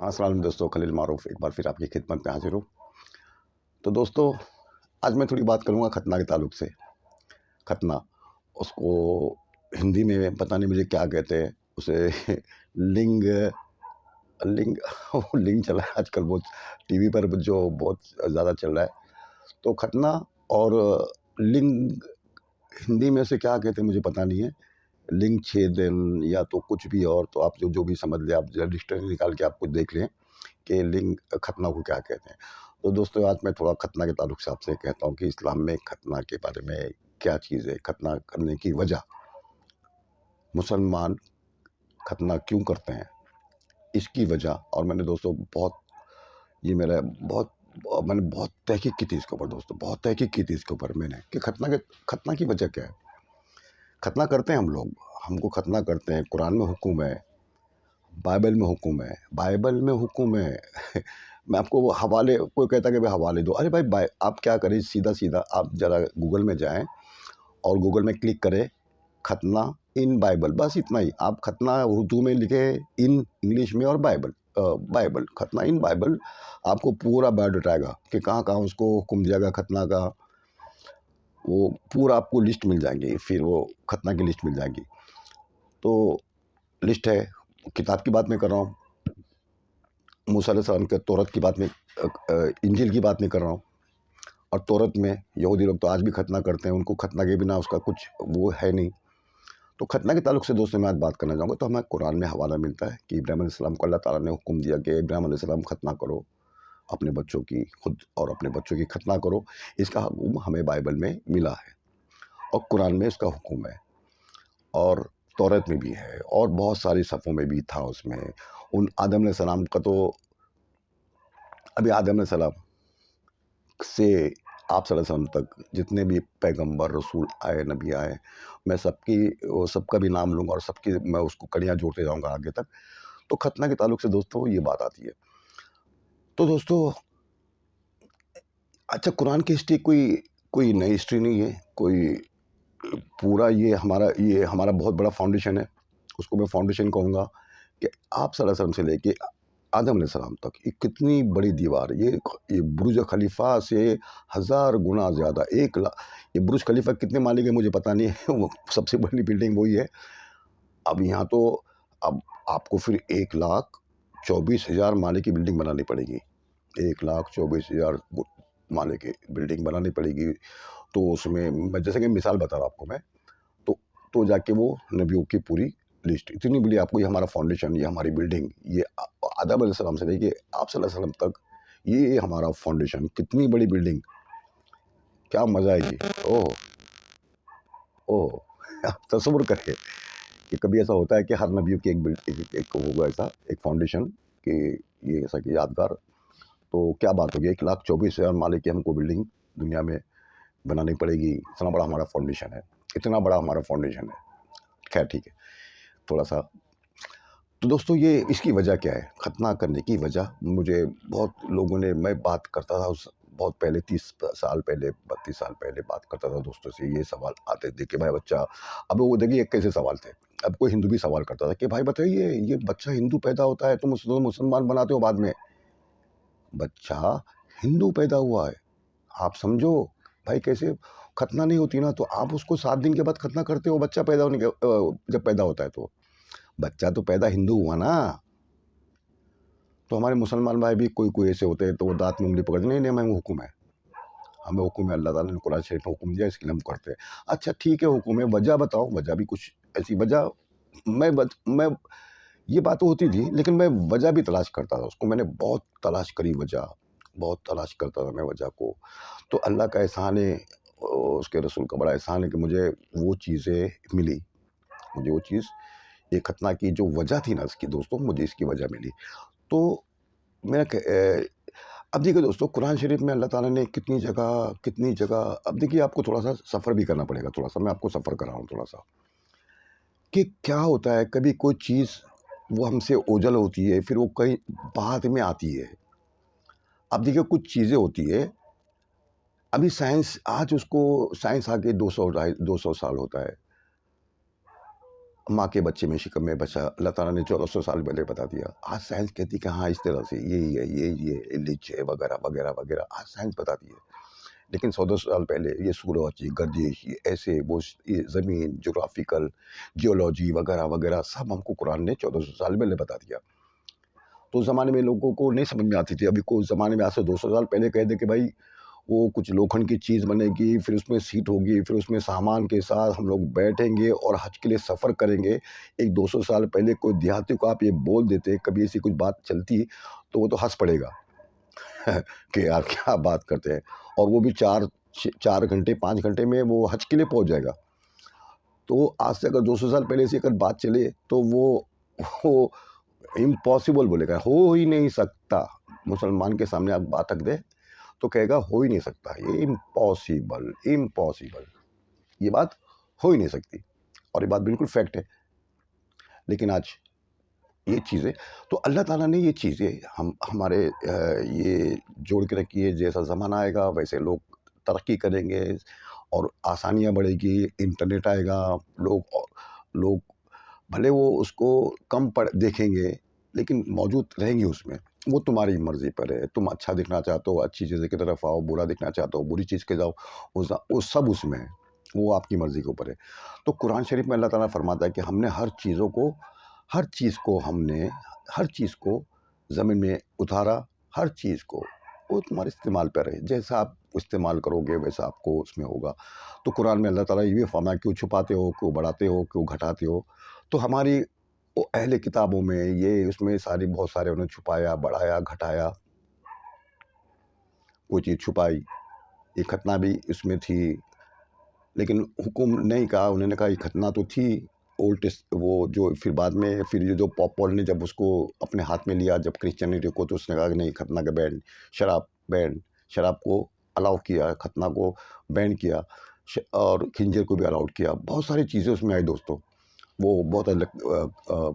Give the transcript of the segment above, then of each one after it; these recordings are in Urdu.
السلام علیکم دوستوں، خلیل معروف ایک بار پھر آپ کی خدمت میں حاضر ہوں۔ تو دوستوں، آج میں تھوڑی بات کروں گا ختنہ کے تعلق سے۔ ختنہ، اس کو ہندی میں پتہ نہیں مجھے کیا کہتے ہیں اسے، لنگ لنگ لنگ چلا ہے آج کل بہت ٹی وی پر جو بہت زیادہ چل رہا ہے۔ تو ختنہ اور لنگ ہندی میں سے کیا کہتے ہیں مجھے پتہ نہیں ہے، لنگ چھیدن یا تو کچھ بھی اور، تو آپ جو بھی سمجھ لیں، آپ ڈکشنری نکال کے آپ کچھ دیکھ لیں کہ لنگ ختنہ کو کیا کہتے ہیں۔ تو دوستو، آج میں تھوڑا ختنہ کے تعلق سے آپ سے کہتا ہوں کہ اسلام میں ختنہ کے بارے میں کیا چیز ہے، ختنہ کرنے کی وجہ، مسلمان ختنہ کیوں کرتے ہیں، اس کی وجہ۔ اور میں نے دوستو میں نے بہت تحقیق کی تھی اس کے اوپر، دوستو بہت تحقیق کی تھی اس کے اوپر میں نے کہ ختنہ کی وجہ کیا ہے۔ ختنہ کرتے ہیں ہم لوگ، ہم کو ختنہ کرتے ہیں، قرآن میں حکم ہے، بائبل میں حکم ہے میں آپ کو وہ حوالے، کوئی کہتا ہے کہ بھائی حوالے دو، ارے بھائی آپ کیا کریں، سیدھا آپ ذرا گوگل میں جائیں اور گوگل میں کلک کریں ختنہ ان بائبل، بس اتنا ہی۔ آپ ختنہ اردو میں لکھے، ان انگلش میں، اور بائبل ختنہ ان بائبل، آپ کو پورا بایوڈیٹا آئے گا کہ کہاں کہاں اس کو حکم دیا گیا ختنہ کا، وہ پورا آپ کو لسٹ مل جائیں گی، پھر وہ ختنہ کی لسٹ مل جائے گی۔ تو لسٹ ہے، کتاب کی بات میں کر رہا ہوں، موسیٰ علیہ السلام کے تورات کی بات میں، انجیل کی بات میں کر رہا ہوں۔ اور تورات میں یہودی لوگ تو آج بھی ختنہ کرتے ہیں، ان کو ختنہ کے بنا اس کا کچھ وہ ہے نہیں۔ تو ختنہ کے تعلق سے دوستوں میں آج بات کرنا چاہوں گا۔ تو ہمیں قرآن میں حوالہ ملتا ہے کہ ابراہیم علیہ السلام کو اللہ تعالیٰ نے حکم دیا کہ ابراہیم علیہ السلام ختنہ کرو، اپنے بچوں کی، خود اور اپنے بچوں کی ختنہ کرو۔ اس کا حکم ہمیں بائبل میں ملا ہے اور قرآن میں اس کا حکم ہے، اور تورات میں بھی ہے، اور بہت ساری صفوں میں بھی تھا۔ اس میں ان آدم علیہ السلام کا تو، ابھی آدم علیہ السلام سے آپ صلی اللہ علیہ وسلم تک جتنے بھی پیغمبر رسول آئے، نبی آئے، میں سب کا بھی نام لوں گا، اور سب کی میں اس کو کڑیاں جوڑتے جاؤں گا آگے تک۔ تو ختنہ کے تعلق سے دوستو یہ بات آتی ہے۔ تو دوستو، اچھا، قرآن کی ہسٹری کوئی نئی ہسٹری نہیں ہے، کوئی پورا یہ ہمارا بہت بڑا فاؤنڈیشن ہے۔ اس کو میں فاؤنڈیشن کہوں گا کہ آپ صلی اللہ علیہ وسلم سے لے کے آدم علیہ السلام تک یہ کتنی بڑی دیوار، یہ برج خلیفہ سے 1000 گنا زیادہ، یہ برج خلیفہ کتنے مالے کے مجھے پتہ نہیں ہے، وہ سب سے بڑی بلڈنگ وہی ہے۔ اب یہاں تو اب آپ کو پھر 1,24,000 مالے کی بلڈنگ بنانی پڑے گی، 1,24,000 مالے کی بلڈنگ بنانی پڑے گی۔ تو اس میں جیسے کہ مثال بتا رہا ہوں آپ کو میں، تو جا کے وہ نبیوں کی پوری لسٹ اتنی بڑی، آپ کو یہ ہمارا فاؤنڈیشن، یہ ہماری بلڈنگ، یہ آدم علیہ السلام سے لے کے آپ صلی اللہ علیہ وسلم تک، یہ ہمارا فاؤنڈیشن، کتنی بڑی بلڈنگ، کیا مزہ ہے جی۔ آپ تصور کریں کہ کبھی ایسا ہوتا ہے کہ ہر نبیوں کی ایک ہوگا ایسا ایک فاؤنڈیشن، کہ یہ ایسا کہ یادگار، تو کیا بات ہوگی، 1,24,000 مالے کی ہم کو بلڈنگ دنیا میں بنانی پڑے گی، اتنا بڑا ہمارا فاؤنڈیشن ہے، خیر ٹھیک ہے تھوڑا سا۔ تو دوستو، یہ اس کی وجہ کیا ہے، ختنہ کرنے کی وجہ؟ مجھے بہت لوگوں نے، میں بات کرتا تھا بہت پہلے، 30 سال پہلے، 32 سال پہلے بات کرتا تھا دوستوں سے، یہ سوال آتے تھے کہ بھائی بچہ، اب وہ دیکھیے کیسے سوال تھے، اب کوئی ہندو بھی سوال کرتا تھا کہ بھائی بتائیے، یہ بچہ ہندو پیدا ہوتا ہے، تم مسلمان بناتے ہو بعد میں، بچہ ہندو پیدا ہوا ہے، آپ سمجھو بھائی کیسے ختنہ نہیں ہوتی نا، تو آپ اس کو 7 دن کے بعد ختنہ کرتے ہو، بچہ پیدا ہونے کے، جب پیدا ہوتا ہے تو بچہ تو پیدا ہندو ہوا نا۔ تو ہمارے مسلمان بھائی بھی کوئی ایسے ہوتے ہیں تو وہ دانت میں انگلی پکڑتے، نہیں ہمیں حکم ہے، اللہ تعالیٰ نے قرآن شریف میں حکم دیا، اس کے لیے ہم کرتے ہیں۔ اچھا ٹھیک ہے، حکم ہے، وجہ بتاؤ، وجہ بھی کچھ ایسی وجہ، میں یہ بات تو ہوتی تھی، لیکن میں وجہ بھی تلاش کرتا تھا اس کو، میں نے بہت تلاش کری وجہ، بہت تلاش کرتا تھا میں وجہ کو۔ تو اللہ کا احسان ہے، اس کے رسول کا بڑا احسان ہے کہ مجھے وہ چیزیں ملی، مجھے وہ چیز، ایک ختنہ کی جو وجہ تھی نا اس کی، دوستوں مجھے اس کی وجہ ملی۔ تو میں اب دیکھیے دوستوں، قرآن شریف میں اللہ تعالیٰ نے کتنی جگہ، اب دیکھیے آپ کو تھوڑا سا سفر بھی کرنا پڑے گا، تھوڑا سا میں آپ کو سفر کراؤں تھوڑا سا، کہ کیا ہوتا ہے کبھی کوئی چیز وہ ہم سے اوجھل ہوتی ہے، پھر وہ کہیں بعد میں آتی ہے۔ اب دیکھیے کچھ چیزیں ہوتی ہے، ابھی سائنس آج اس کو، سائنس آگے 200 سال ہوتا ہے، ماں کے بچے میں شکم میں بچہ اللہ تعالیٰ نے 1400 سال پہلے بتا دیا. آج سائنس کہتی کہ ہاں اس طرح سے یہی ہے، یہ لچ ہے وغیرہ وغیرہ وغیرہ، آج سائنس بتاتی ہے. لیکن 1400 سال پہلے یہ سورج، یہ گردش، یہ ایسے وہ، یہ زمین، جغرافیکل، جیولوجی وغیرہ وغیرہ سب ہم کو قرآن نے 1400 سال پہلے بتا دیا. تو اس زمانے میں لوگوں کو نہیں سمجھ میں آتی تھی. ابھی کوئی زمانے میں آج سے 200 سال پہلے کہہ دے کہ بھائی وہ کچھ لوکھنڈ کی چیز بنے گی، پھر اس میں سیٹ ہوگی، پھر اس میں سامان کے ساتھ ہم لوگ بیٹھیں گے اور حج کے لیے سفر کریں گے. ایک 200 سال پہلے کوئی دیہاتی کو آپ یہ بول دیتے، کبھی ایسی کچھ بات چلتی تو وہ تو ہنس پڑے گا کہ یار کیا بات کرتے ہیں. اور وہ بھی 4 گھنٹے 5 گھنٹے میں وہ حج کے لیے پہنچ جائے گا. تو آج سے اگر 200 سال پہلے سے اگر بات چلے تو وہ امپاسبل بولے گا، ہو ہی نہیں سکتا. مسلمان کے سامنے آپ بات رکھ دیں تو کہے گا ہو ہی نہیں سکتا، یہ امپاسبل، یہ بات ہو ہی نہیں سکتی. اور یہ بات بالکل فیکٹ ہے. لیکن آج یہ چیزیں تو اللہ تعالیٰ نے یہ چیزیں ہمارے یہ جوڑ کے رکھی ہے. جیسا زمانہ آئے گا ویسے لوگ ترقی کریں گے اور آسانیاں بڑھے گی، انٹرنیٹ آئے گا. لوگ بھلے وہ اس کو کم دیکھیں گے لیکن موجود رہیں گی اس میں. وہ تمہاری مرضی پر ہے. تم اچھا دکھنا چاہتے ہو اچھی چیزیں کی طرف آؤ، برا دکھنا چاہتے ہو بری چیز کے جاؤ، وہ سب اس میں ہے. وہ آپ کی مرضی کے اوپر ہے. تو قرآن شریف میں اللہ تعالیٰ فرماتا ہے کہ ہم نے ہر چیز کو زمین میں اتارا. ہر چیز کو وہ تمہارے استعمال پر ہے. جیسا آپ استعمال کرو گے ویسا آپ کو اس میں ہوگا. تو قرآن میں اللہ تعالیٰ یہ بھی فرمایا کیوں چھپاتے ہو، کیوں بڑھاتے ہو، کیوں گھٹاتے ہو. تو ہماری اہل کتابوں میں یہ اس میں بہت سارے انہوں نے چھپایا، بڑھایا، گھٹایا، کوئی چیز چھپائی. یہ ختنہ بھی اس میں تھی لیکن حکم نہیں کہا. انہوں نے کہا یہ ختنہ تو تھی وہ جو پھر بعد میں پھر جو پال نے جب اس کو اپنے ہاتھ میں لیا جب کرسچینٹی کو، تو اس نے کہا کہ نہیں ختنہ کا بین، شراب کو الاؤ کیا، ختنہ کو بین کیا، اور خنجر کو بھی الاؤ کیا. بہت ساری چیزیں اس میں آئی دوستوں. وہ بہت الگ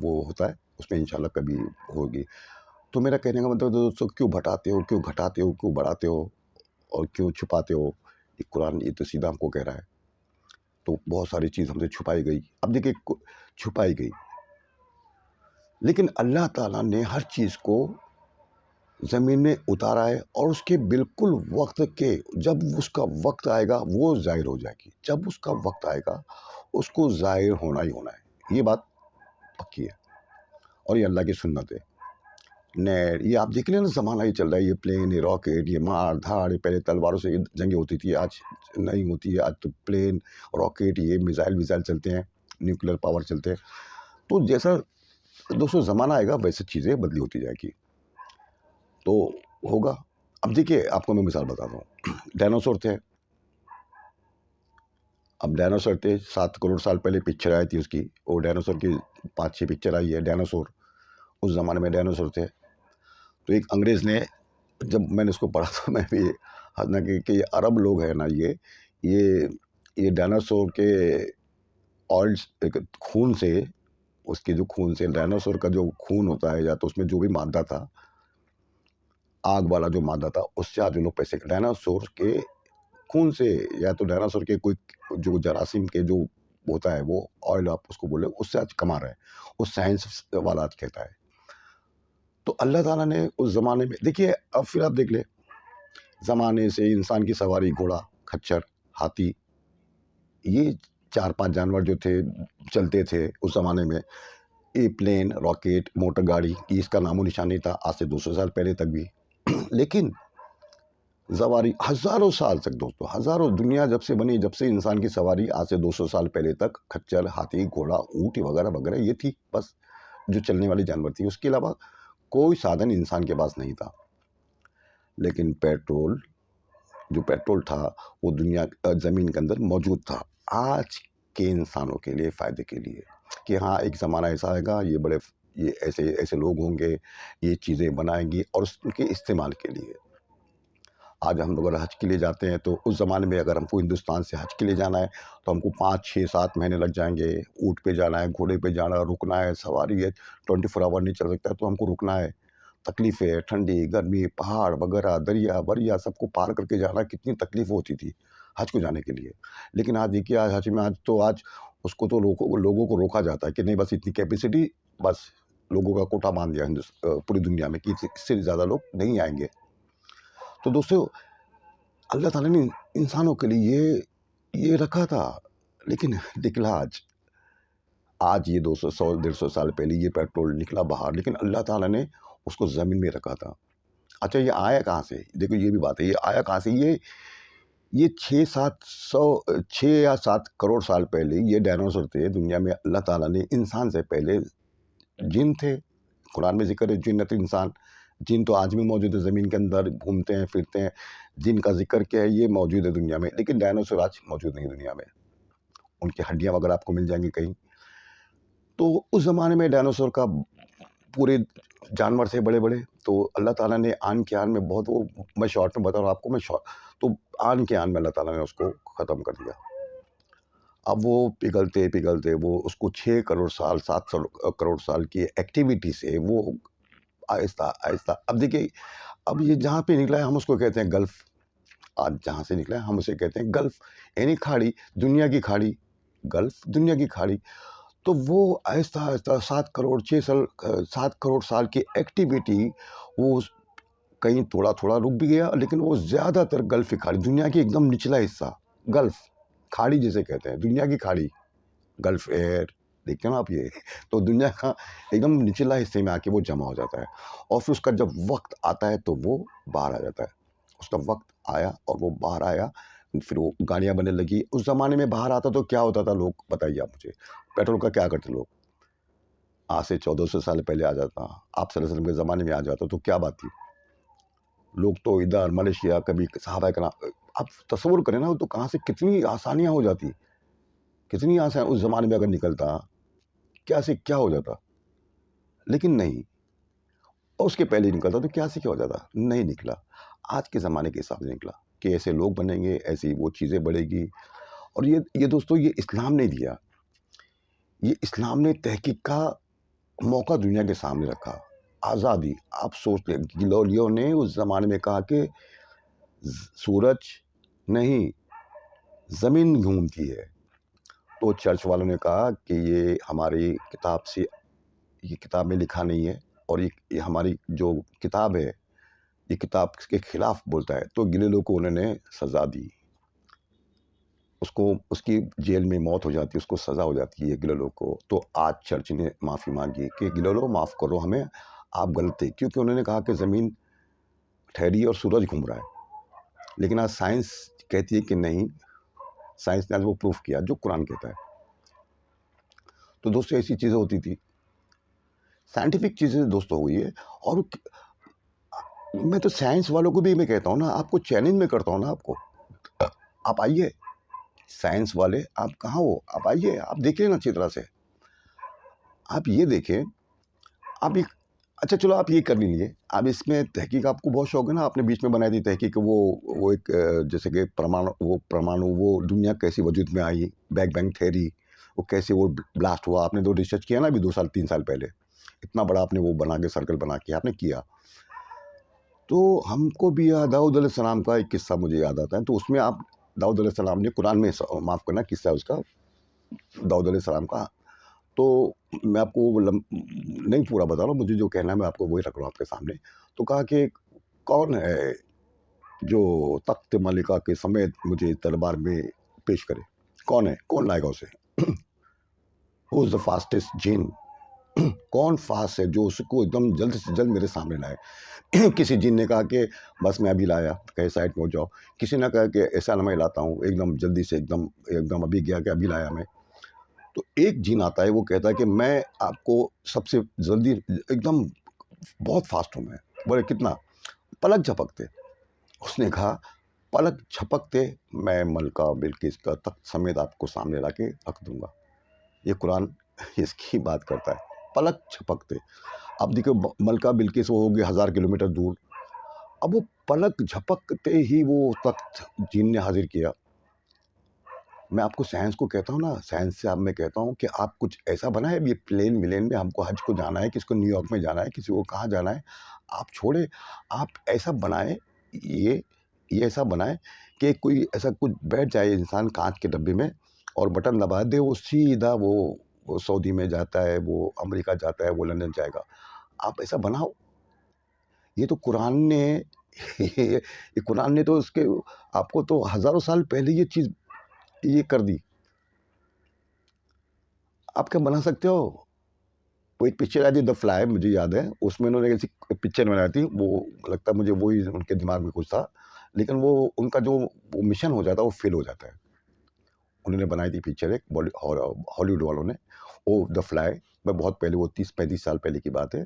وہ ہوتا ہے، اس میں انشاءاللہ کبھی ہوگی. تو میرا کہنے کا مطلب دوستوں کیوں بھٹاتے ہو، کیوں گھٹاتے ہو، کیوں بڑھاتے ہو اور کیوں چھپاتے ہو. یہ قرآن یہ تو سیدھا ہم کو کہہ رہا ہے. تو بہت ساری چیز ہم سے چھپائی گئی. اب دیکھیں چھپائی گئی لیکن اللہ تعالیٰ نے ہر چیز کو زمین میں اتارا ہے. اور اس کے بالکل وقت کے جب اس کا وقت آئے گا وہ ظاہر ہو جائے گی. جب اس کا وقت آئے گا اس کو ظاہر ہونا ہی ہونا ہے. یہ بات پکی ہے اور یہ اللہ کی سنت ہے. نیٹ یہ آپ دیکھ لیں نا، زمانہ ہی چل رہا ہے. یہ پلین، یہ راکٹ، یہ مار دھاڑ. پہلے تلواروں سے جنگیں ہوتی تھی، آج نہیں ہوتی ہے. آج تو پلین، راکٹ، یہ میزائل چلتے ہیں، نیوکلیر پاور چلتے ہیں. تو جیسا دوستوں زمانہ آئے گا ویسے چیزیں بدلی ہوتی جائے گی تو ہوگا. اب دیکھیے آپ کو میں مثال بتاتا ہوں. ڈائناسور تھے. اب ڈائناسور تھے 7 کروڑ سال پہلے پکچر آئی تھی اس کی. وہ ڈائناسور کی 5-6 پکچر آئی ہے ڈائناسور. اس زمانے میں ڈائناسور تھے. تو ایک انگریز نے، جب میں نے اس کو پڑھا تو میں بھی حالانکہ کہ یہ عرب لوگ ہیں نا، یہ ڈائناسور کے آئل خون سے، اس کے جو خون سے، ڈائناسور کا جو خون ہوتا ہے یا تو اس میں جو بھی مادہ تھا، آگ والا جو مادہ تھا، اس سے آج لوگ پیسے ڈائناسور کے خون سے یا تو ڈائناسور کے کوئی جو جراثیم کے جو ہوتا ہے وہ آئل آپ اس کو بولے، اس سے آج کما رہے ہیں. وہ سائنس والا آج کہتا ہے. تو اللہ تعالیٰ نے اس زمانے میں دیکھیے. اب پھر آپ دیکھ لیں زمانے سے انسان کی سواری، گھوڑا، کھچر، ہاتھی، یہ 4-5 جانور جو تھے چلتے تھے اس زمانے میں. یہ پلین، راکٹ، موٹر گاڑی، اس کا نام و نشان نہیں تھا آج سے 200 سال پہلے تک بھی. لیکن سواری ہزاروں سال تک دوستوں، ہزاروں، دنیا جب سے بنی، جب سے انسان کی سواری آج سے 200 سال پہلے تک کھچر، ہاتھی، گھوڑا، اونٹ وغیرہ وغیرہ یہ تھی بس جو چلنے والی جانور تھی. اس کے علاوہ کوئی سادھن انسان کے پاس نہیں تھا. لیکن جو پیٹرول تھا وہ دنیا زمین کے اندر موجود تھا آج کے انسانوں کے لیے، فائدے کے لیے. کہ ہاں ایک زمانہ ایسا آئے گا، یہ ایسے لوگ ہوں گے، یہ چیزیں بنائیں گی اور اس کے استعمال کے لیے. آج ہم لوگ اگر حج کے لیے جاتے ہیں تو اس زمانے میں اگر ہم کو ہندوستان سے حج کے لیے جانا ہے تو ہم کو 5-6-7 مہینے لگ جائیں گے. اونٹ پہ جانا ہے، گھوڑے پہ جانا ہے، رکنا ہے. سواری ہے 24 آور نہیں چل سکتا تو ہم کو رکنا ہے. تکلیفیں، ٹھنڈی، گرمی، پہاڑ وغیرہ، دریا سب کو پار کر کے جانا. کتنی تکلیف ہوتی تھی حج کو جانے کے لیے. لیکن آج دیکھیے حج میں آج اس کو تو لوگوں کو روکا جاتا ہے کہ نہیں بس اتنی کیپیسٹی، بس لوگوں کا کوٹا مان دیا پوری دنیا میں کہ اس سے زیادہ لوگ نہیں آئیں گے۔ تو دوستو اللہ تعالیٰ نے انسانوں کے لیے یہ رکھا تھا، لیکن نکلا آج یہ 200 100 150 سال پہلے یہ پیٹرول نکلا باہر، لیکن اللہ تعالیٰ نے اس کو زمین میں رکھا تھا۔ اچھا یہ آیا کہاں سے؟ دیکھو یہ بھی بات ہے، یہ آیا کہاں سے؟ یہ 6 یا 7 کروڑ سال پہلے یہ ڈائناسور تھے دنیا میں۔ اللہ تعالیٰ نے انسان سے پہلے جن تھے، قرآن میں ذکر ہے جنت انسان، جن تو آج بھی موجود ہے، زمین کے اندر گھومتے ہیں پھرتے ہیں، جن کا ذکر کیا ہے یہ موجود ہے دنیا میں، لیکن ڈائناسور آج موجود نہیں دنیا میں۔ ان کی ہڈیاں وغیرہ آپ کو مل جائیں گی کہیں۔ تو اس زمانے میں ڈائناسور کا پورے جانور تھے بڑے بڑے، تو اللہ تعالیٰ نے آن کے آن میں بہت، وہ میں شارٹ میں بتا رہا ہوں آپ کو، تو آن کے آن میں اللہ تعالیٰ نے اس کو ختم کر دیا۔ اب وہ پگھلتے پگھلتے وہ اس کو 6 کروڑ سال 7 کروڑ سال کی ایکٹیویٹی سے وہ آہستہ آہستہ، اب دیکھیے اب یہ جہاں پہ نکلا ہے ہم اس کو کہتے ہیں گلف۔ آج جہاں سے نکلا ہے ہم اسے کہتے ہیں گلف، یعنی کھاڑی، دنیا کی کھاڑی، گلف دنیا کی کھاڑی۔ تو وہ آہستہ آہستہ 7 کروڑ سال کی ایکٹیویٹی وہ کہیں تھوڑا تھوڑا رک بھی گیا، لیکن وہ زیادہ تر گلف کی کھاڑی، دنیا کی ایک دم نچلا حصہ، گلف کھاڑی جسے کہتے ہیں، دنیا کی کھاڑی، گلف ایئر، دیکھتے ہیں نا آپ یہ، تو دنیا کا ایک دم نچلا حصے میں آ کے وہ جمع ہو جاتا ہے، اور پھر اس کا جب وقت آتا ہے تو وہ باہر آ جاتا ہے۔ اس کا وقت آیا اور وہ باہر آیا، پھر وہ گاڑیاں بننے لگی۔ اس زمانے میں باہر آتا تو کیا ہوتا تھا لوگ بتائیے آپ مجھے، پیٹرول کا کیا کرتے لوگ؟ آج سے 1400 سال پہلے آ جاتا، آپ صلی اللہ علیہ وسلم کے زمانے میں آ جاتا تو کیا بات تھی؟ لوگ تو ادھر ملیشیا، کبھی صحابہ کرام، آپ تصور کریں نا، تو کہاں سے کتنی آسانیاں ہو جاتی، کتنی آسان اس زمانے میں اگر نکلتا کیا سے کیا ہو جاتا، لیکن نہیں، اور اس کے پہلے نکلتا تو کیا سے کیا ہو جاتا، نہیں نکلا۔ آج کے زمانے کے حساب سے نکلا کہ ایسے لوگ بنیں گے، ایسی وہ چیزیں بڑھے گی۔ اور یہ دوستو یہ اسلام نے دیا، یہ اسلام نے تحقیق کا موقع دنیا کے سامنے رکھا، آزادی۔ آپ سوچ لیں گلیلیو نے اس زمانے میں کہا کہ سورج نہیں زمین گھومتی ہے، تو چرچ والوں نے کہا کہ یہ ہماری کتاب سے، یہ کتاب میں لکھا نہیں ہے، اور یہ ہماری جو کتاب ہے یہ کتاب کے خلاف بولتا ہے، تو گلیلیو کو انہوں نے سزا دی، اس کی جیل میں موت ہو جاتی ہے، اس کو سزا ہو جاتی ہے گلیلیو کو۔ تو آج چرچ نے معافی مانگی کہ گلیلیو معاف کرو ہمیں، آپ غلط تھے، کیونکہ انہوں نے کہا کہ زمین ٹھہری اور سورج گھوم رہا ہے، لیکن آج سائنس کہتی ہے کہ نہیں، سائنس نے آج وہ پروف کیا جو قرآن کہتا ہے۔ تو دوستو ایسی چیزیں ہوتی تھی، سائنٹیفک چیزیں دوستو ہوئی ہے۔ اور میں تو سائنس والوں کو بھی میں کہتا ہوں نا، آپ کو چیلنج میں کرتا ہوں نا، آپ آئیے سائنس والے، آپ کہاں ہو، آپ آئیے، آپ دیکھیں نا اچھی طرح سے، آپ یہ دیکھیں، آپ اچھا چلو آپ یہ کر لیجیے، آپ اس میں تحقیق، آپ کو بہت شوق ہے نا، آپ نے بیچ میں بنائی تھی تحقیق، وہ ایک جیسے کہ پرمانو وہ دنیا کیسی وجود میں آئی، بیگ بینگ تھیوری، وہ کیسے وہ بلاسٹ ہوا، آپ نے تو ریسرچ کیا نا ابھی 2 سال 3 سال پہلے، اتنا بڑا آپ نے وہ بنا کے سرکل بنا کے آپ نے کیا۔ تو ہم کو بھی داؤد علیہ السلام کا ایک قصہ مجھے یاد آتا ہے، تو اس میں آپ داؤد علیہ السلام نے قرآن میں، معاف کرنا قصہ ہے اس کا، داؤد علیہ السلام کا، تو میں آپ کو نہیں پورا بتا رہا ہوں، مجھے جو کہنا ہے میں آپ کو وہی رکھ رہا ہوں آپ کے سامنے۔ تو کہا کہ کون ہے جو تخت ملکہ کے سمیت مجھے دربار میں پیش کرے، کون ہے، کون لائے گا اسے؟ Who is the fastest جن، کون فاسٹ ہے جو اس کو ایک دم جلد سے جلد میرے سامنے لائے؟ کسی جن نے کہا کہ بس میں ابھی لایا، کہیں سائڈ میں ہو جاؤ۔ کسی نے کہا کہ ایسا نہ میں لاتا ہوں، ایک دم جلدی سے، ایک دم ابھی گیا کہ ابھی لایا میں۔ تو ایک جن آتا ہے، وہ کہتا ہے کہ میں آپ کو سب سے جلدی، ایک دم بہت فاسٹ ہوں میں۔ بولے کتنا؟ پلک جھپکتے۔ اس نے کہا پلک جھپکتے میں ملکہ بلقیس کا تخت سمیت آپ کو سامنے لا کے رکھ دوں گا۔ یہ قرآن اس کی بات کرتا ہے، پلک جھپکتے۔ اب دیکھو ملکہ بلقیس وہ ہوگی 1000 کلومیٹر دور، اب وہ پلک جھپکتے ہی وہ تخت جن نے حاضر کیا۔ میں آپ کو سائنس کو کہتا ہوں نا، سائنس سے اب میں کہتا ہوں کہ آپ کچھ ایسا بنائے، یہ پلین ولین میں ہم کو حج کو جانا ہے، کسی کو نیو یارک میں جانا ہے، کسی کو کہاں جانا ہے، آپ چھوڑے، آپ ایسا بنائے، یہ ایسا بنائے کہ کوئی ایسا کچھ بیٹھ جائے انسان کانچ کے ڈبے میں، اور بٹن دبا دے وہ سیدھا وہ سعودی میں جاتا ہے، وہ امریکہ جاتا ہے، وہ لندن جائے گا. آپ ایسا بناؤ. یہ تو قرآن نے یہ قرآن نے تو اس کے آپ کو تو ہزاروں سال پہلے یہ چیز یہ کر دی. آپ کیا بنا سکتے ہو؟ وہ ایک پکچر آئی تھی دا فلائی، مجھے یاد ہے، اس میں انہوں نے ایسی پکچر بنائی تھی، وہ لگتا ہے مجھے وہی ان کے دماغ میں کچھ تھا، لیکن وہ ان کا جو وہ مشن ہو جاتا ہے وہ فیل ہو جاتا ہے. انہوں نے بنائی تھی پکچر ایک ہالی ووڈ والوں نے، وہ دا فلائی. میں بہت پہلے، وہ 30-35 سال پہلے کی بات ہے،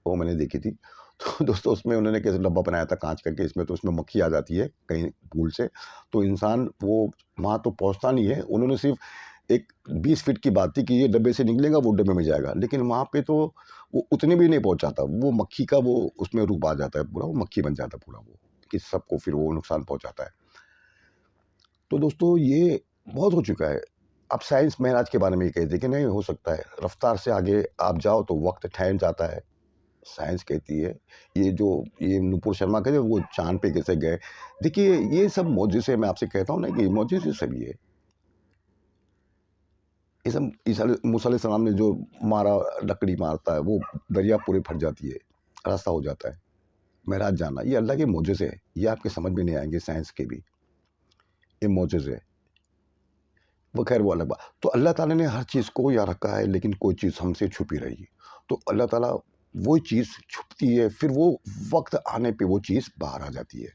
وہ میں نے دیکھی تھی. تو دوستوں اس میں انہوں نے کیسے ڈبہ بنایا تھا کانچ کر کے، اس میں تو اس میں مکھی آ جاتی ہے کہیں بھول سے، تو انسان وہ وہاں تو پہنچتا نہیں ہے. انہوں نے صرف ایک 20 فٹ کی بات تھی کہ یہ ڈبے سے نکلے گا، وہ ڈبے میں جائے گا، لیکن وہاں پہ تو وہ اتنے بھی نہیں پہنچاتا. وہ مکھی کا وہ اس میں روپ آ جاتا ہے پورا، وہ مکھی بن جاتا ہے پورا، وہ کہ سب کو پھر وہ نقصان پہنچاتا ہے. تو دوستو یہ بہت ہو چکا ہے. اب سائنس معراج کے بارے میں یہ کہتے ہیں کہ نہیں ہو سکتا ہے، رفتار سے آگے آپ جاؤ تو وقت ٹھہر جاتا ہے. سائنس کہتی ہے یہ نپور شرما کہتے ہیں وہ چاند پہ کیسے گئے. دیکھیے یہ سب معجزے، میں آپ سے کہتا ہوں نا کہ معجزے سب یہ سب موسیٰ علیہ السلام نے جو مارا، لکڑی مارتا ہے، وہ دریا پورے پھٹ جاتی ہے، راستہ ہو جاتا ہے. معراج جانا یہ اللہ کے معجزے ہے، یہ آپ کے سمجھ میں نہیں آئیں گے سائنس کے بھی، یہ معجزے ہے. وہ خیر وہ الگ بات. تو اللہ تعالیٰ نے ہر چیز کو یا رکھا ہے، لیکن کوئی چیز ہم سے چھپی رہی. تو اللہ تعالیٰ وہی چیز چھپتی ہے، پھر وہ وقت آنے پہ وہ چیز باہر آ جاتی ہے.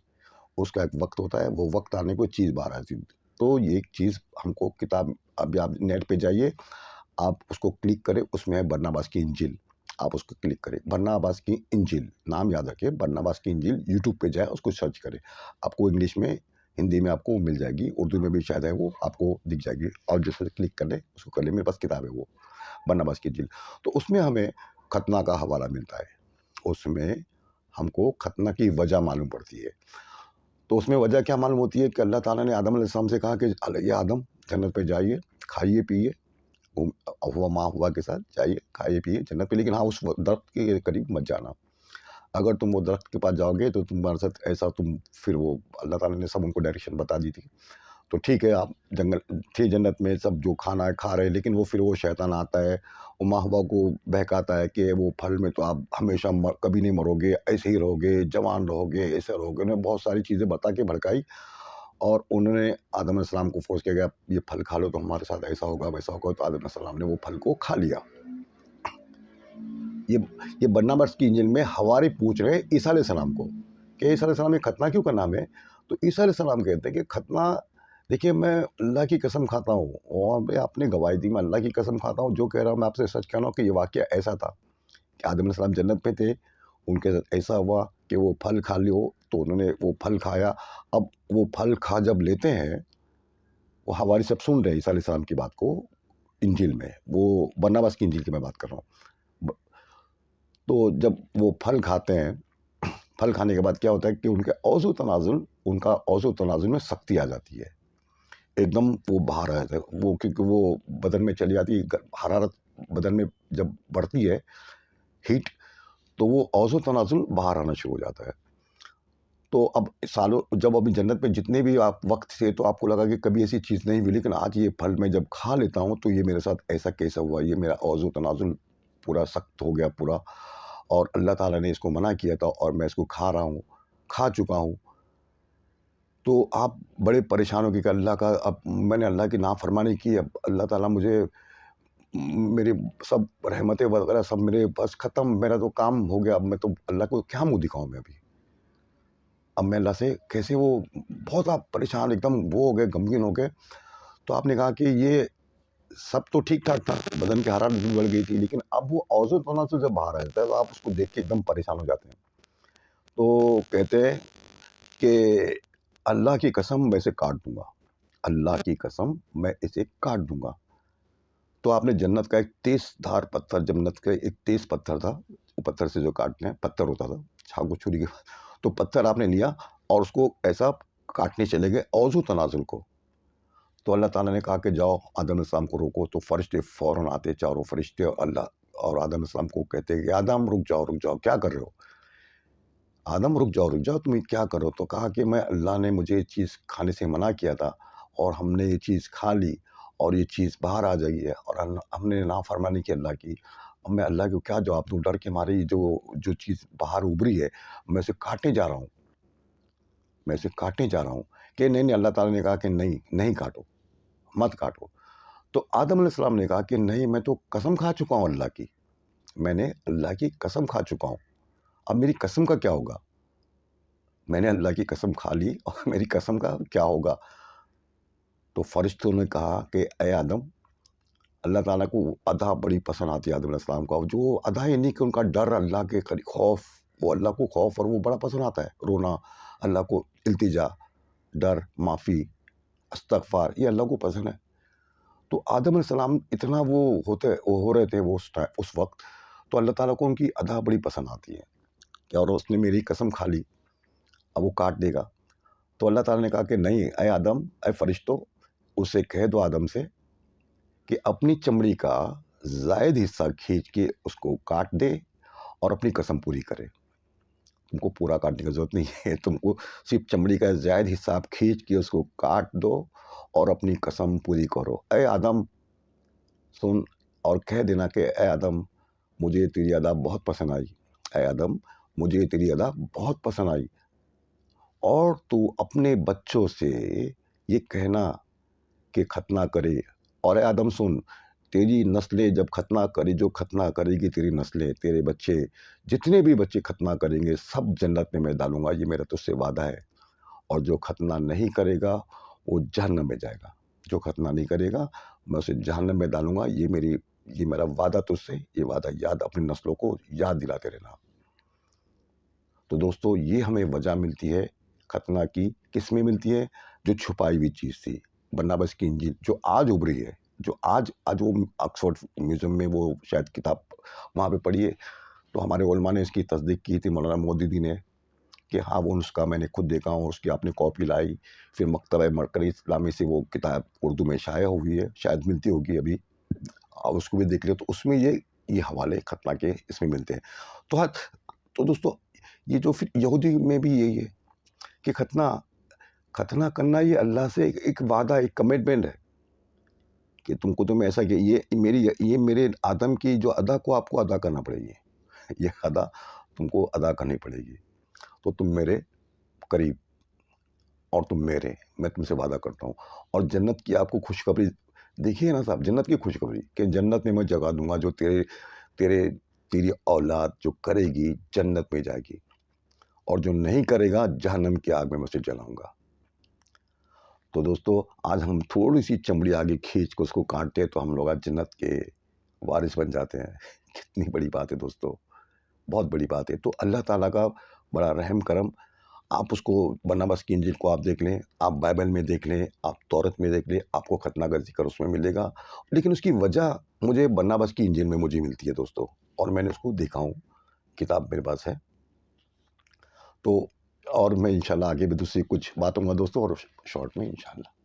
اس کا ایک وقت ہوتا ہے، وہ وقت آنے پہ چیز باہر آتی ہے. تو یہ ایک چیز ہم کو کتاب، ابھی آپ نیٹ پہ جائیے، آپ اس کو کلک کریں، اس میں ہے برناباس کی انجیل. آپ اس کو کلک کریں، برناباس کی انجیل نام یاد رکھیں، برناباس کی انجیل. یوٹیوب پہ جائیں، اس کو سرچ کریں، آپ کو انگلش میں، ہندی میں آپ کو مل جائے گی، اردو میں بھی شاید ہے، وہ آپ کو دکھ جائے گی. اور جس سے کلک کر لیں اس کو کر لیں، میرے پاس کتاب ہے وہ برناباس کی انجیل. تو اس میں ہمیں ختنہ کا حوالہ ملتا ہے، اس میں ہم کو ختنہ کی وجہ معلوم پڑتی ہے. تو اس میں وجہ کیا معلوم ہوتی ہے کہ اللہ تعالیٰ نے آدم علیہ السلام سے کہا کہ یہ آدم جنت پہ جائیے، کھائیے پیئے، ہوا ماں ہوا کے ساتھ جائیے، کھائیے پیئے جنت پہ، لیکن ہاں اس درخت کے قریب مت جانا. اگر تم وہ درخت کے پاس جاؤ گے تو تمہارے ساتھ ایسا پھر وہ اللہ تعالیٰ نے سب ان کو ڈائریکشن بتا دی تھی. تو ٹھیک ہے، آپ جنت میں سب جو کھانا ہے کھا رہے، لیکن وہ پھر وہ شیطان آتا ہے، وہ ماں ہوا کو بہکاتا ہے کہ وہ پھل میں تو آپ ہمیشہ کبھی نہیں مرو گے، ایسے ہی رہو گے، جوان رہو گے، ایسے رہو گے. انہوں نے بہت ساری چیزیں بتا کے بھڑکائی، اور انہوں نے آدم علیہ السلام کو فورس کیا گیا یہ پھل کھا لو تو ہمارے ساتھ ایسا ہوگا ویسا ہوگا. تو آدم علیہ السلام نے وہ پھل کو کھا لیا. یہ برناباس کی انجیل میں حواری پوچھ رہے عیسیٰ علیہ السلام کو کہ عیسیٰ علیہ السلام یہ ختنہ کیوں کا نام ہے. تو عیسیٰ علیہ السلام کہتے ہیں کہ ختنہ، دیکھیے میں اللہ کی قسم کھاتا ہوں، اور آپ نے گواہی دی، میں اللہ کی قسم کھاتا ہوں، جو کہہ رہا ہوں میں آپ سے سچ کہہ رہا ہوں کہ یہ واقعہ ایسا تھا کہ آدم علیہ السلام جنت میں تھے، ان کے ساتھ ایسا ہوا کہ وہ پھل کھا لیو، تو انہوں نے وہ پھل کھایا. اب وہ پھل کھا جب لیتے ہیں، وہ حواری سب سن رہے ہیں عیسیٰ علیہ السلام کی بات کو انجیل میں، وہ برناباس کی انجیل کی میں بات کر رہا ہوں. تو جب وہ پھل کھاتے ہیں، پھل کھانے کے بعد کیا ہوتا ہے کہ ان کا اوضو تنازل میں سختی آ جاتی ہے، ایک دم وہ باہر آ جاتا ہے، وہ کیونکہ وہ بدن میں چلی جاتی ہے، حرارت بدن میں جب بڑھتی ہے، ہیٹ، تو وہ اوضو تنازل باہر آنا شروع ہو جاتا ہے. تو اب سالوں جب ابھی جنت میں جتنے بھی آپ وقت تھے تو آپ کو لگا کہ کبھی ایسی چیز نہیں ہوئی، لیکن آج یہ پھل میں جب کھا لیتا ہوں تو یہ میرے ساتھ ایسا کیسا ہوا، یہ میرا اوضو تنازل پورا سخت ہو گیا پورا، اور اللہ تعالیٰ نے اس کو منع کیا تھا اور میں اس کو کھا چکا ہوں. تو آپ بڑے پریشان ہو گئے کہ اللہ کا، اب میں نے اللہ کی نافرمانی کی، اب اللہ تعالیٰ مجھے، میری سب رحمتیں وغیرہ سب میرے بس ختم، میرا تو کام ہو گیا، اب میں تو اللہ کو کیا منہ دکھاؤں میں اب میں اللہ سے کیسے، وہ بہت آپ پریشان ایک دم وہ ہو گئے، غمگین ہو گئے. تو آپ نے کہا کہ یہ سب تو ٹھیک ٹھاک تھا، بدن کی حرارت بھی بڑھ گئی تھی، لیکن اب وہ اوضو تنازل سے باہر آ جاتا ہے، تو آپ اس کو دیکھ کے ایک دم پریشان ہو جاتے ہیں. تو کہتے ہیں کہ اللہ کی قسم میں اسے کاٹ دوں گا، اللہ کی قسم میں اسے کاٹ دوں گا. تو آپ نے جنت کا ایک تیز دھار پتھر، جنت کا ایک تیز پتھر تھا، وہ پتھر سے جو کاٹنے ہیں، پتھر ہوتا تھا چاقو چھری کے، تو پتھر آپ نے لیا اور اس کو ایسا کاٹنے چلے گئے اوضو تنازل کو. تو اللہ تعالیٰ نے کہا کہ جاؤ آدم علیہ السلام کو روکو. تو فرشتے فوراً آتے، چاروں فرشتے، اور اللہ اور آدم علیہ السلام کو کہتے کہ آدم رک جاؤ، کیا کر رہے ہو؟ آدم رک جاؤ، تم کیا کرو؟ تو کہا کہ میں، اللہ نے مجھے یہ چیز کھانے سے منع کیا تھا اور ہم نے یہ چیز کھا لی، اور یہ چیز باہر آ جائی ہے اور ہم نے نافرمانی کی اللہ کی. اب میں اللہ کو کیا جواب دوں؟ ڈر کے مارے جو چیز باہر ابھری ہے میں اسے کاٹنے جا رہا ہوں. کہ نہیں اللہ تعالیٰ نے کہا کہ نہیں کاٹو، مت کاٹو. تو آدم علیہ السلام نے کہا کہ نہیں، میں تو قسم کھا چکا ہوں اللہ کی، میں نے اللہ کی قسم کھا چکا ہوں، اب میری قسم کا کیا ہوگا؟ میں نے اللہ کی قسم کھا لی اور میری قسم کا کیا ہوگا؟ تو فرشتوں نے کہا کہ اے آدم، اللہ تعالیٰ کو ادا بڑی پسند آتی ہے آدم علیہ السلام کا. جو ادا یہ نہیں کہ ان کا ڈر، اللہ کے خوف، وہ اللہ کو خوف اور وہ بڑا پسند آتا ہے. رونا، اللہ کو التجا، ڈر، معافی، استغفار، یہ اللہ کو پسند ہے. تو آدم علیہ السلام اتنا وہ ہو رہے تھے اس وقت، تو اللہ تعالیٰ کو ان کی ادا بڑی پسند آتی ہے کہ اور اس نے میری قسم کھا لی، اب وہ کاٹ دے گا. تو اللہ تعالیٰ نے کہا کہ نہیں، اے آدم، اے فرشتوں، اسے کہہ دو آدم سے کہ اپنی چمڑی کا زائد حصہ کھینچ کے اس کو کاٹ دے اور اپنی قسم پوری کرے. تم کو پورا کاٹنے کی ضرورت نہیں ہے، تم کو صرف چمڑی کا زائد حصہ آپ کھینچ کے اس کو کاٹ دو اور اپنی قسم پوری کرو. اے آدم سن اور کہہ دینا کہ اے آدم، مجھے تیری ادا بہت پسند آئی. اے آدم، مجھے تیری ادا بہت پسند آئی، اور تو اپنے بچوں سے یہ کہنا کہ ختنہ کرے. اور اے آدم سن، تیری نسلیں جب ختنہ کرے، جو ختنہ کرے گی تیری نسلیں، تیرے بچے، جتنے بھی بچے ختنہ کریں گے سب جنت میں ڈالوں گا، یہ میرا تجھ سے وعدہ ہے. اور جو ختنہ نہیں کرے گا وہ جہنم میں جائے گا. جو ختنہ نہیں کرے گا میں اسے جہنم میں ڈالوں گا. یہ میرا وعدہ تجھ سے، یہ وعدہ یاد، اپنی نسلوں کو یاد دلاتے رہنا. تو دوستو، یہ ہمیں وجہ ملتی ہے ختنہ کی. کس میں ملتی ہے؟ جو چھپائی ہوئی چیز تھی، برنابس کی انجیل جو آج ابھری ہے، جو آج وہ آکسفورڈ میوزیم میں وہ شاید کتاب وہاں پہ پڑھی ہے. تو ہمارے علماء نے اس کی تصدیق کی تھی، مولانا مودودی نے، کہ ہاں وہ نسخہ میں نے خود دیکھا ہوں. اس کی آپ نے کاپی لائی، پھر مکتبہ مرکزی اسلامی سے وہ کتاب اردو میں شائع ہوئی ہے، شاید ملتی ہوگی ابھی، آپ اس کو بھی دیکھ لیں. تو اس میں یہ حوالے ختنہ کے اس میں ملتے ہیں. تو دوستو، یہ جو پھر یہودی میں بھی یہی ہے کہ ختنہ کرنا یہ اللہ سے ایک وعدہ، ایک کمٹمنٹ ہے کہ تم کو میں ایسا کہ یہ میرے آدم کی جو ادا کو آپ کو ادا کرنا پڑے گی. یہ ادا تم کو ادا کرنی پڑے گی. تو تم میرے قریب اور تم میرے، میں تم سے وعدہ کرتا ہوں. اور جنت کی آپ کو خوشخبری دیکھیے نا صاحب، جنت کی خوشخبری کہ جنت میں جگہ دوں گا. جو تیری اولاد جو کرے گی جنت میں جائے گی، اور جو نہیں کرے گا جہنم کی آگ میں اسے جلاؤں گا. تو دوستو، آج ہم تھوڑی سی چمڑی آگے کھینچ کے اس کو کاٹتے ہیں تو ہم لوگ آج جنت کے وارث بن جاتے ہیں. کتنی بڑی بات ہے دوستو، بہت بڑی بات ہے. تو اللہ تعالیٰ کا بڑا رحم کرم. آپ اس کو برنابس کی انجیل کو آپ دیکھ لیں، آپ بائبل میں دیکھ لیں، آپ تورات میں دیکھ لیں، آپ کو ختنہ کا ذکر اس میں ملے گا. لیکن اس کی وجہ مجھے برنابس کی انجیل میں مجھے ملتی ہے دوستو، اور میں نے اس کو دیکھا ہوں، کتاب میرے پاس ہے. تو اور میں انشاءاللہ آگے بھی دوسری کچھ باتوں گا دوستو، اور شارٹ میں انشاءاللہ.